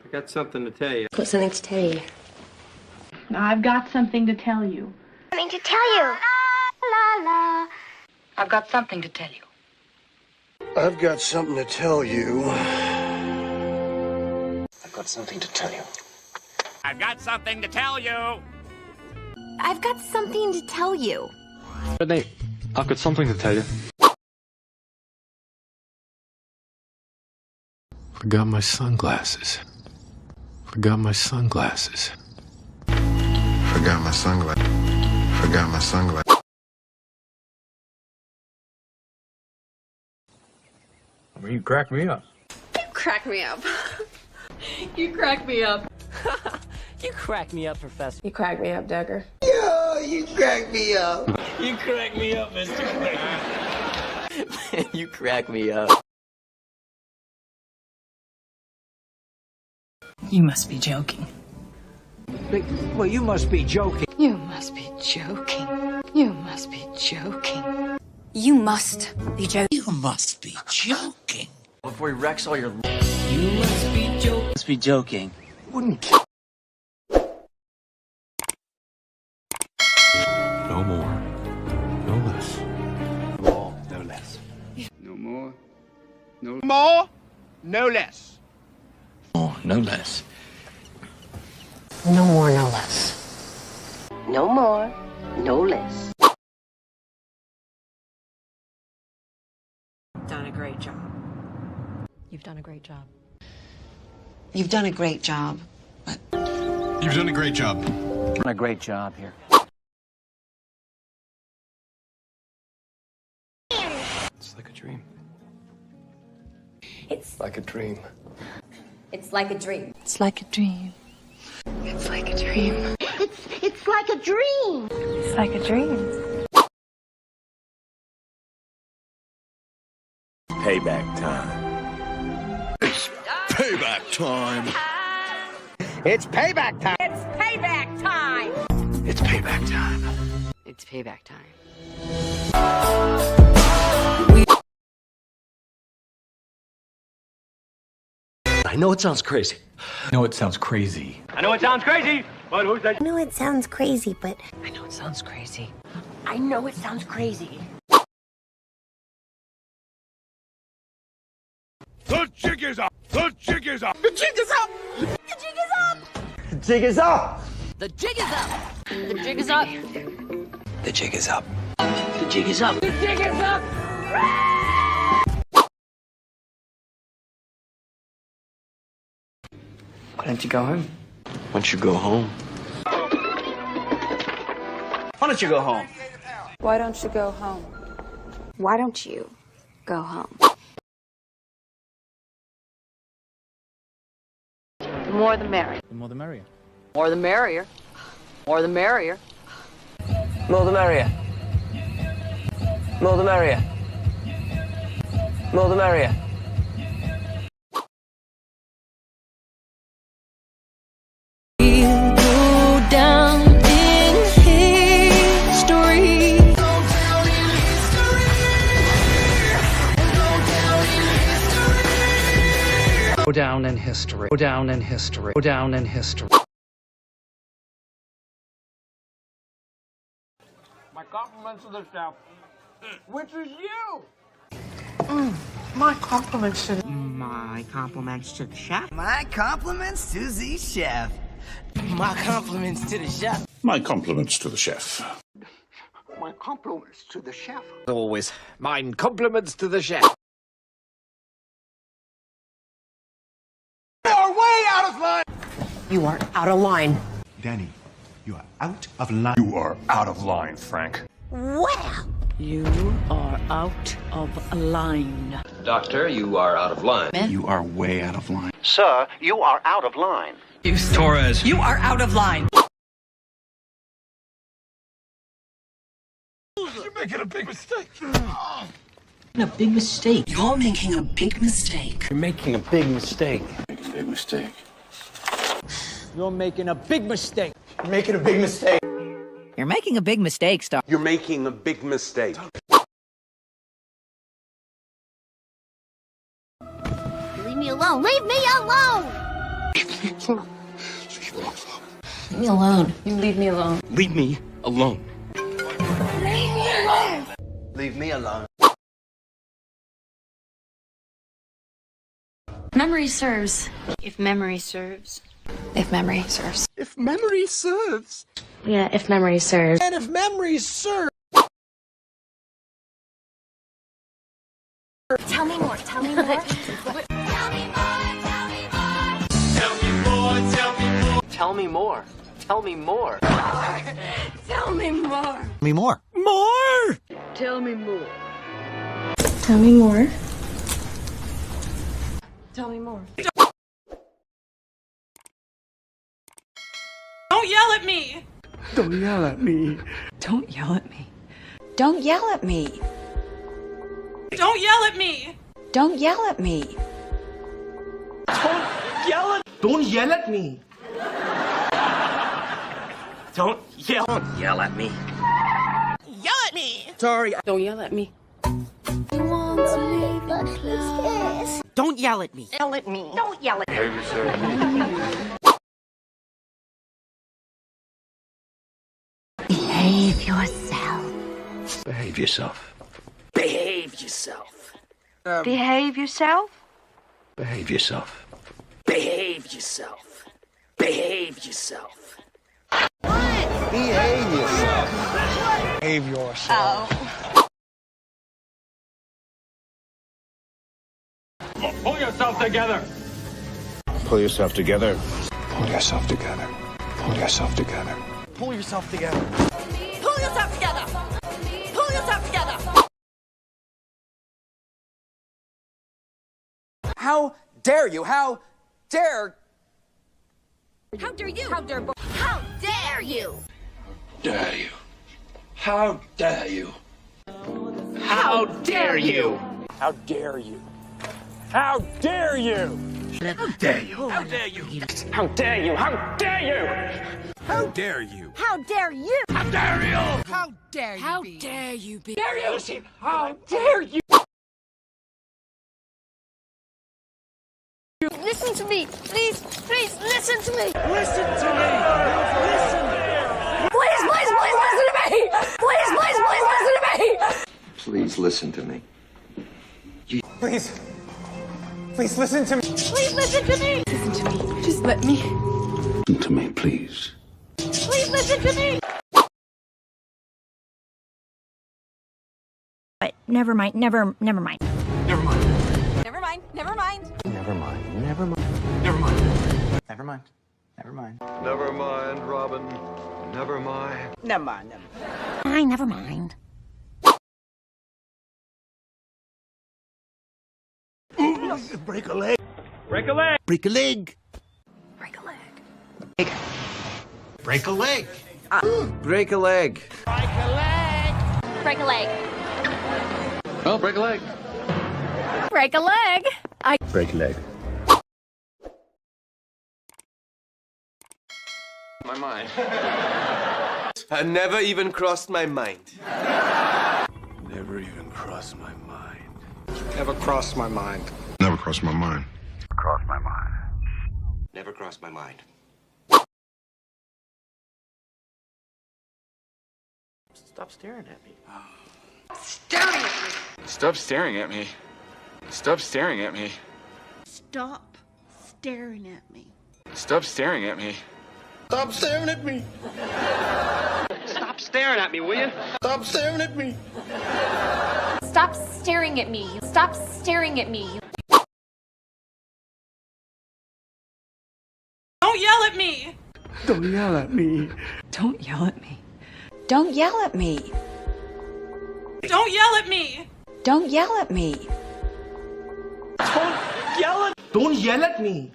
I got something to tell you. Got something to tell you. I've got something to tell you. Something to tell you. La la. I've got something to tell you. I've got something to tell you. I've got something to tell you. I've got something to tell you. I've got something to tell you. Nate, I've got something to tell you. Forgot my sunglasses. Forgot my sunglasses. Forgot my sunglasses. Forgot my sunglasses. I mean, you crack me up. You crack me up. You crack me up. You crack me up, Professor. You crack me up, Decker. Yo, you crack me up. You crack me up, Mr. You crack me up. You must be joking. Well, you must be joking. You must be joking. You must be joking. You must be joking. You must be joking. Before he wrecks all your... You must be joking. Must be joking. Wouldn't... No more. No less. More, no less. No more. No more. No less. Oh, no less. No more, no less. No more, no less. Done a great job. You've done a great job. You've done a great job. You've done a great job. Done a great job here. It's like a dream. It's Like a dream. it's like a dream. It's like a dream. It's like a dream. It's like a dream. It's like a dream. Payback time. Payback time. It's payback time. It's payback time. It's payback time. It's payback time. I know it sounds crazy. I know it sounds crazy. I know it sounds crazy, but who's that? I know it sounds crazy, but I know it sounds crazy. I know it sounds crazy. The jig is up. The jig is up. The jig is up. the jig is up. The jig is up. The jig is up. The jig is up. The jig is up. The jig is up. The jig is up. Why don't you go home? Why don't you go home? Why don't you go home? Why don't you go home? Why don't you go home? The more the merrier. The more the merrier. More the merrier. More the merrier. More the merrier. More the merrier. More the merrier. Down in history. Go down in history. Go down in history. Go down in history. My compliments to the chef, which is you. My compliments to the chef. My compliments to the chef. My compliments to the chef. My compliments to the chef. My compliments to the chef. My compliments to the chef. Always. Mine compliments to the chef. You are way out of line. You are out of line. Danny, you are out of line. You are out of line, Frank. Well. You are out of line. Doctor, you are out of line. You are way out of line. Sir, you are out of line. Torres. You are out of line. You're making a big mistake. A big mistake. You're making a big mistake. You're making a big mistake. Big mistake. You're making a big mistake. You're making a big mistake. You're making a big mistake, Star. You're making a big mistake. Leave me alone. Leave me alone. Leave me alone. You leave me alone. Leave me alone. Leave me alone. Memory serves. If memory serves. If memory serves. If memory serves. Yeah, if memory serves. And if memory serves. Tell me more. Tell me more. Tell me more. Tell me more. Tell me more. Me more. More! Tell me more. Tell me more. Tell me more. Don't yell at me! Don't yell at me. Don't yell at me. Don't yell at me. Don't yell at me! Don't yell at me. Don't yell at me. Don't yell. Don't yell at me. Yell at me! Sorry. Don't yell at me. Don't yell at me. Yell at me. Don't yell at me. Behave yourself. Behave yourself. Behave yourself. Behave yourself. Behave yourself. Behave yourself. Behave yourself. Behave yourself. Behave yourself. Pull yourself together. Pull yourself together. Pull yourself together. Pull yourself together. Pull yourself together. Pull yourself together! Pull yourself together! How dare you? How dare... How dare you? How dare How dare you? Dare you? How dare you? How dare you? How dare you? How dare you? How dare you? How dare you? How dare you? How dare you? How dare you? How dare you? How dare you? How dare you? How dare you be? Dare you? How dare you? Listen to me! Please, please, listen to me! Listen to me! Listen! Please, please, please listen to me! Please, please, please listen to me! Please listen to me. Please. Please listen to me. Please listen to me! Listen to me. Just let me. Listen to me, please. Please listen to me! But never mind. Never mind. Never mind. Never mind. Never mind. Never mind. Never mind. Never mind. Never mind. Never mind. Never mind, Robin. Never mind. Never mind. Never mind. Break a leg. Break a leg. Break a leg. Break a leg. Break a leg. Break a leg. Break a leg. Oh, break a leg. Break a leg. Break a leg. My mind. I never even crossed my mind. Never even crossed my mind. Never crossed my mind. Never crossed my mind. Never crossed my mind. Stop staring at me. Stop staring at me. Stop staring at me. Stop staring at me. Stop staring at me. Stop staring at me. Stop staring at me, will you? Stop staring at me. Stop staring at me. Stop staring at me. Don't yell at me! Don't yell at me. Don't yell at me. Don't yell at me. Don't yell at me! Don't yell at me. Don't yell at me.